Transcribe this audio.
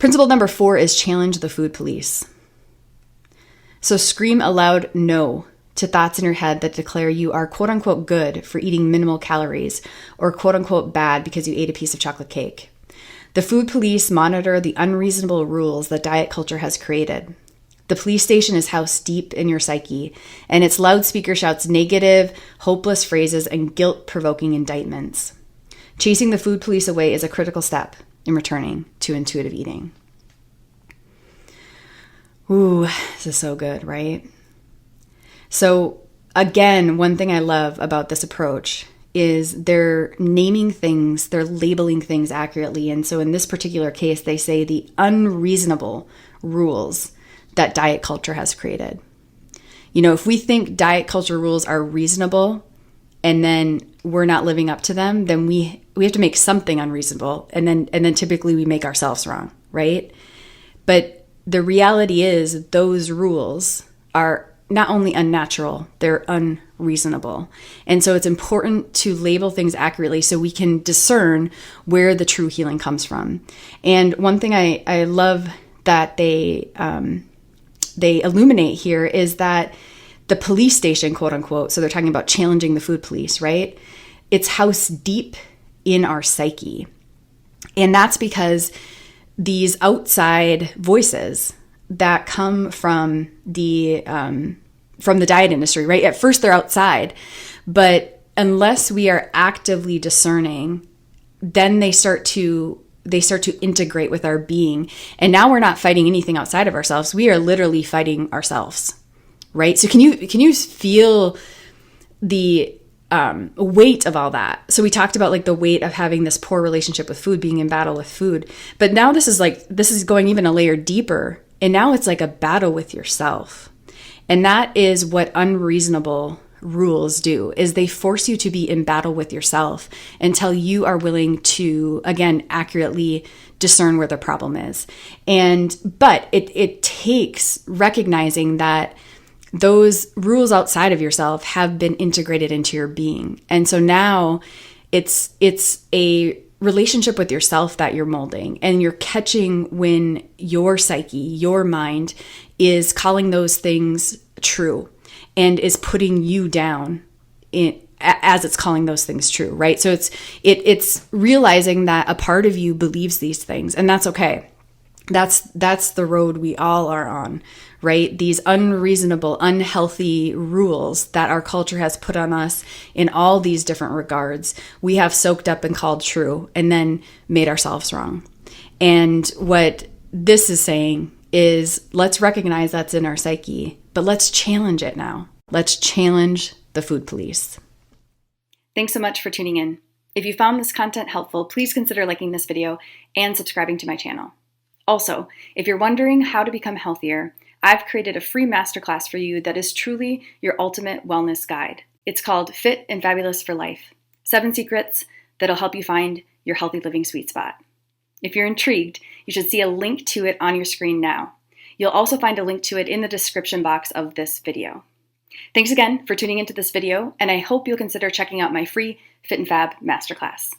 Principle number 4 is challenge the food police. So scream a loud no to thoughts in your head that declare you are quote unquote good for eating minimal calories or quote unquote bad because you ate a piece of chocolate cake. The food police monitor the unreasonable rules that diet culture has created. The police station is housed deep in your psyche, and its loudspeaker shouts negative, hopeless phrases and guilt-provoking indictments. Chasing the food police away is a critical step in returning to intuitive eating. Ooh, this is so good, right? So again, one thing I love about this approach is they're naming things, they're labeling things accurately. And so in this particular case, they say the unreasonable rules that diet culture has created. You know, if we think diet culture rules are reasonable and then we're not living up to them, then we have to make something unreasonable. And then typically we make ourselves wrong, right? But the reality is those rules are not only unnatural, they're unreasonable. And so it's important to label things accurately so we can discern where the true healing comes from. And one thing I love that they illuminate here is that the police station, quote unquote, so they're talking about challenging the food police, right? It's housed deep in our psyche. And that's because these outside voices that come from the diet industry, right? At first they're outside, but unless we are actively discerning, then they start to integrate with our being. And now we're not fighting anything outside of ourselves. We are literally fighting ourselves, right? So can you feel the weight of all that? So we talked about like the weight of having this poor relationship with food, being in battle with food. But now this is going even a layer deeper. And now it's like a battle with yourself. And that is what unreasonable rules do, is they force you to be in battle with yourself until you are willing to, again, accurately discern where the problem is. But it takes recognizing that those rules outside of yourself have been integrated into your being. And so now it's a relationship with yourself that you're molding, and you're catching when your psyche, your mind is calling those things true and is putting you down as it's calling those things true, right? So it's realizing that a part of you believes these things, and that's okay. That's the road we all are on, right? These unreasonable, unhealthy rules that our culture has put on us in all these different regards, we have soaked up and called true and then made ourselves wrong. And what this is saying is, let's recognize that's in our psyche, but let's challenge it now. Let's challenge the food police. Thanks so much for tuning in. If you found this content helpful, please consider liking this video and subscribing to my channel. Also, if you're wondering how to become healthier, I've created a free masterclass for you that is truly your ultimate wellness guide. It's called Fit and Fabulous for Life: 7 Secrets that'll help you find your healthy living sweet spot. If you're intrigued, you should see a link to it on your screen now. You'll also find a link to it in the description box of this video. Thanks again for tuning into this video, and I hope you'll consider checking out my free Fit and Fab masterclass.